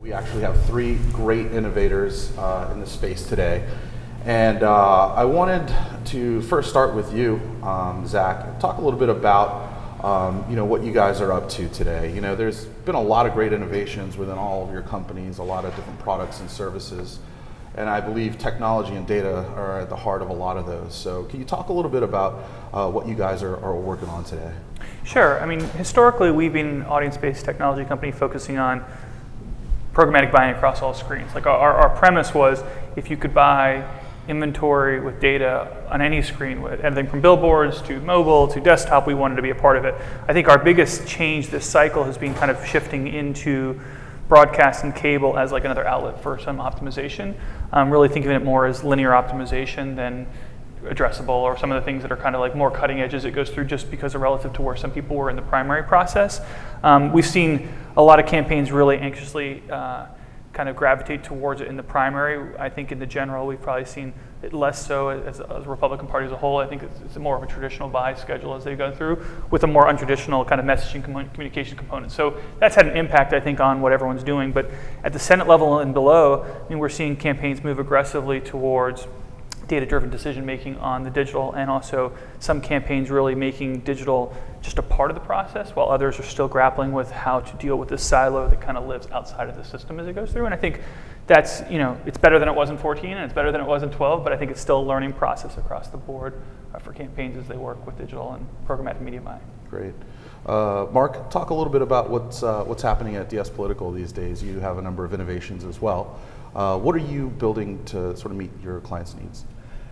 We actually have three great innovators in the space today. And I wanted to first start with you, Zach. Talk a little bit about what you guys are up to today. There's been a lot of great innovations within all of your companies, a lot of different products and services. And I believe technology and data are at the heart of a lot of those. So can you talk a little bit about what you guys are working on today? Sure. Historically, we've been an audience-based technology company focusing on programmatic buying across all screens. Like our premise was, if you could buy inventory with data on any screen, with anything from billboards to mobile to desktop, we wanted to be a part of it. I think our biggest change this cycle has been kind of shifting into broadcast and cable as like another outlet for some optimization. Really thinking of it more as linear optimization than addressable, or some of the things that are kind of like more cutting edge as it goes through, just because of relative to where some people were in the primary process. We've seen a lot of campaigns really anxiously kind of gravitate towards it in the primary. I think in the general, we've probably seen it less so as the Republican Party as a whole. I think it's more of a traditional buy schedule as they go through, with a more untraditional kind of messaging communication component. So that's had an impact, I think, on what everyone's doing. But at the Senate level and below, we're seeing campaigns move aggressively towards data-driven decision-making on the digital, and also some campaigns really making digital just a part of the process, while others are still grappling with how to deal with this silo that kind of lives outside of the system as it goes through. And I think that's, it's better than it was in 14, and it's better than it was in 12, but I think it's still a learning process across the board for campaigns as they work with digital and programmatic media buying. Great. Mark, talk a little bit about what's happening at D.C Political these days. You have a number of innovations as well. What are you building to sort of meet your clients' needs?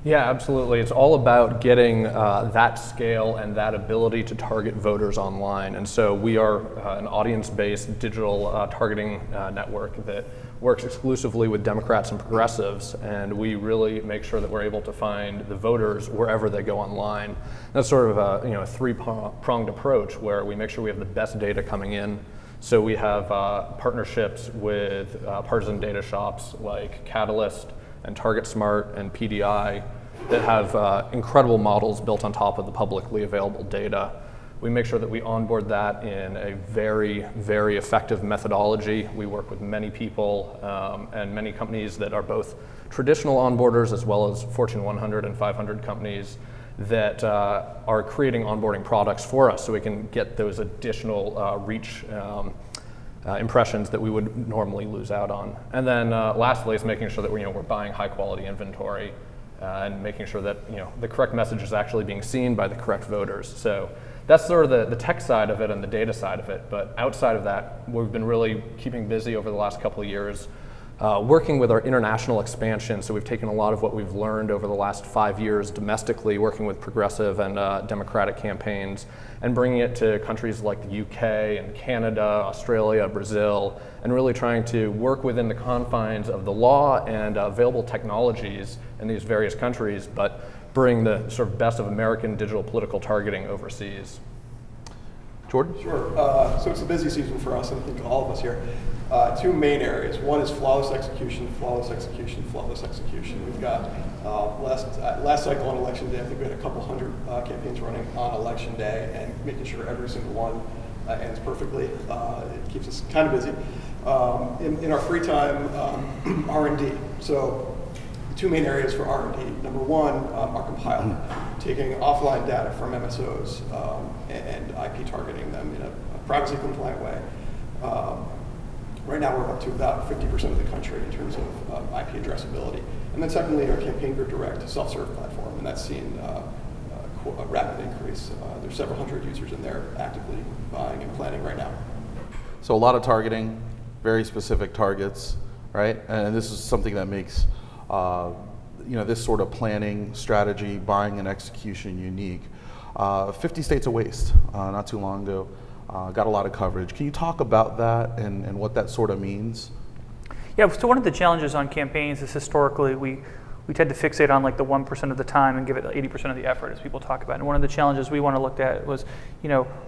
Yeah, absolutely. It's all about getting that scale and that ability to target voters online. And so we are an audience-based digital targeting network that works exclusively with Democrats and progressives, and we really make sure that we're able to find the voters wherever they go online. That's sort of a three-pronged approach, where we make sure we have the best data coming in. So we have partnerships with partisan data shops like Catalyst and TargetSmart and PDI that have incredible models built on top of the publicly available data. We make sure that we onboard that in a very, very effective methodology. We work with many people and many companies that are both traditional onboarders as well as Fortune 100 and 500 companies that are creating onboarding products for us, so we can get those additional reach impressions that we would normally lose out on. And then lastly is making sure that we're buying high quality inventory and making sure that the correct message is actually being seen by the correct voters. So that's sort of the tech side of it and the data side of it. But outside of that, we've been really keeping busy over the last couple of years working with our international expansion. So we've taken a lot of what we've learned over the last 5 years domestically, working with progressive and Democratic campaigns, and bringing it to countries like the UK and Canada, Australia, Brazil, and really trying to work within the confines of the law and available technologies in these various countries, but bring the sort of best of American digital political targeting overseas. Jordan? Sure. So it's a busy season for us, and I think all of us here. Two main areas. One is flawless execution, flawless execution, flawless execution. We've got last cycle on election day, I think we had a couple hundred campaigns running on election day, and making sure every single one ends perfectly. It keeps us kind of busy. In our free time, R&D. So two main areas for R&D. Number one, our compiler, taking offline data from MSOs and IP targeting them in a privacy compliant way. Right now we're up to about 50% of the country in terms of IP addressability. And then secondly, our Campaign Group Direct self-serve platform, and that's seen a rapid increase. There's several hundred users in there actively buying and planning right now. So a lot of targeting, very specific targets, right? And this is something that makes this sort of planning, strategy, buying, and execution unique. 50 states of waste not too long ago. Got a lot of coverage. Can you talk about that and what that sort of means? Yeah, so one of the challenges on campaigns is historically we tend to fixate on like the 1% of the time and give it 80% of the effort, as people talk about. And one of the challenges we want to look at was,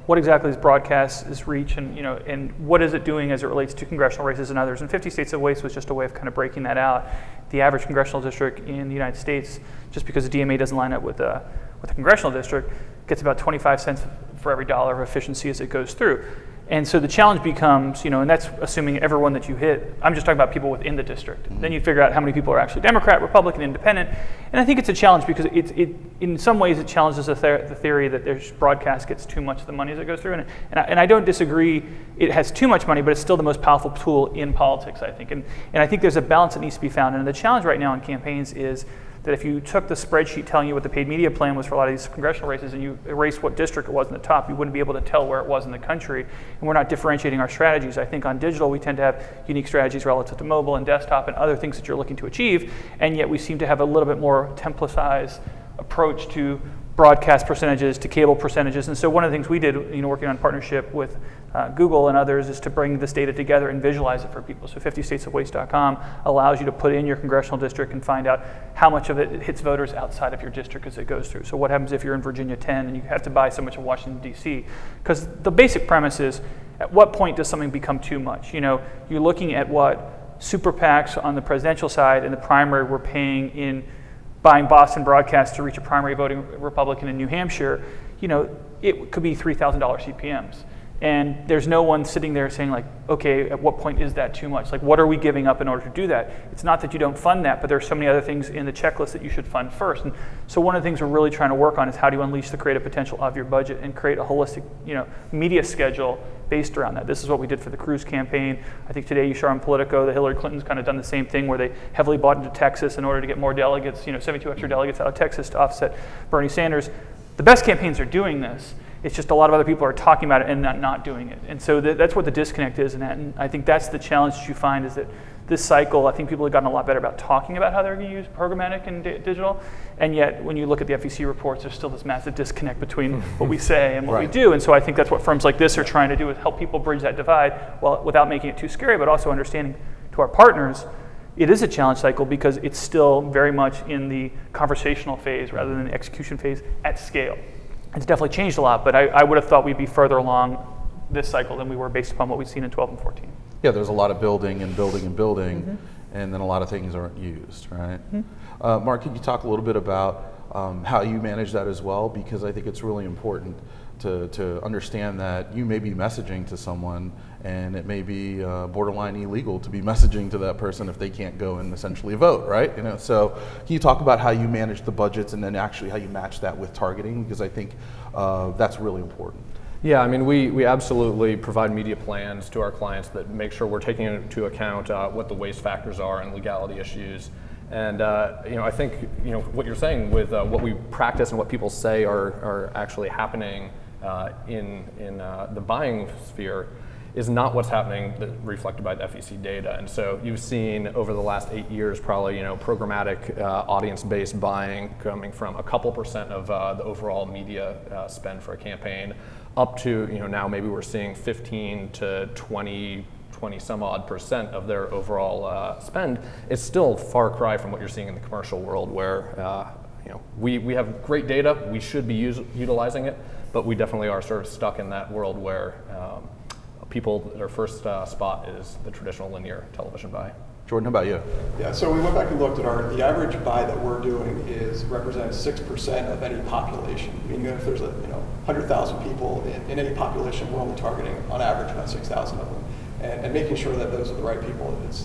what exactly is broadcast, is reach, and what is it doing as it relates to congressional races and others. And 50 states of waste was just a way of kind of breaking that out. The average congressional district in the United States, just because the DMA doesn't line up with a congressional district, gets about 25 cents for every dollar of efficiency as it goes through. And so the challenge becomes, and that's assuming everyone that you hit. I'm just talking about people within the district. Then you figure out how many people are actually Democrat, Republican, Independent. And I think it's a challenge because it in some ways it challenges the theory that there's broadcast gets too much of the money as it goes through. And I don't disagree. It has too much money, but it's still the most powerful tool in politics, I think. And I think there's a balance that needs to be found. And the challenge right now in campaigns is that if you took the spreadsheet telling you what the paid media plan was for a lot of these congressional races and you erased what district it was in the top, you wouldn't be able to tell where it was in the country. And we're not differentiating our strategies. I think on digital, we tend to have unique strategies relative to mobile and desktop and other things that you're looking to achieve. And yet we seem to have a little bit more templatized approach to broadcast percentages, to cable percentages. And so one of the things we did, working on partnership with Google and others, is to bring this data together and visualize it for people. So 50statesofwaste.com allows you to put in your congressional district and find out how much of it hits voters outside of your district as it goes through. So what happens if you're in Virginia 10 and you have to buy so much of Washington, D.C.? Because the basic premise is, at what point does something become too much? You're looking at what super PACs on the presidential side and the primary were paying in buying Boston broadcast to reach a primary voting Republican in New Hampshire. It could be $3,000 CPMs. And there's no one sitting there saying like, okay, at what point is that too much? Like, what are we giving up in order to do that? It's not that you don't fund that, but there's so many other things in the checklist that you should fund first. And so one of the things we're really trying to work on is how do you unleash the creative potential of your budget and create a holistic, media schedule based around that. This is what we did for the Cruz campaign. I think today you saw on Politico that Hillary Clinton's kind of done the same thing where they heavily bought into Texas in order to get more delegates, 72 extra delegates out of Texas to offset Bernie Sanders. The best campaigns are doing this. It's just a lot of other people are talking about it and not doing it. And so that's what the disconnect is in that. And I think that's the challenge that you find is that this cycle, I think people have gotten a lot better about talking about how they're going to use programmatic and digital. And yet, when you look at the FEC reports, there's still this massive disconnect between what we say and what we do. And so I think that's what firms like this are trying to do, is help people bridge that divide, without making it too scary, but also understanding to our partners, it is a challenge cycle because it's still very much in the conversational phase rather than the execution phase at scale. It's definitely changed a lot, but I would have thought we'd be further along this cycle than we were based upon what we've seen in 12 and 14. Yeah, there's a lot of building and building and building, and then a lot of things aren't used, right? Mark, can you talk a little bit about how you manage that as well? Because I think it's really important to understand that you may be messaging to someone and it may be borderline illegal to be messaging to that person if they can't go and essentially vote, right? So can you talk about how you manage the budgets and then actually how you match that with targeting? Because I think that's really important. Yeah, I mean, we absolutely provide media plans to our clients that make sure we're taking into account what the waste factors are and legality issues. And I think what you're saying with what we practice and what people say are actually happening in the buying sphere is not what's happening reflected by the FEC data. And so you've seen over the last 8 years probably programmatic audience-based buying coming from a couple percent of the overall media spend for a campaign up to now maybe we're seeing 15 to 20 some odd percent of their overall spend. It's still a far cry from what you're seeing in the commercial world where we have great data, we should be utilizing it, but we definitely are sort of stuck in that world where their first spot is the traditional linear television buy. Jordan, how about you? Yeah, so we went back and looked at the average buy that we're doing represents 6% of any population. Meaning if there's 100,000 people in any population, we're only targeting on average about 6,000 of them, and making sure that those are the right people. It's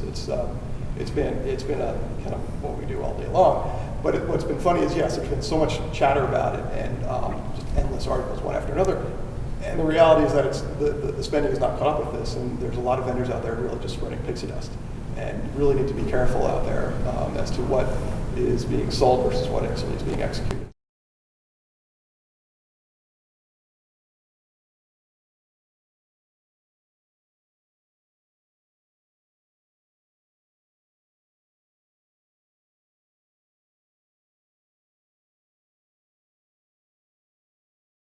been a kind of what we do all day long. But what's been funny is yes, there's been so much chatter about it and just endless articles one after another. And the reality is that the spending is not caught up with this, and there's a lot of vendors out there really just spreading pixie dust. And you really need to be careful out there as to what is being sold versus what actually is being executed.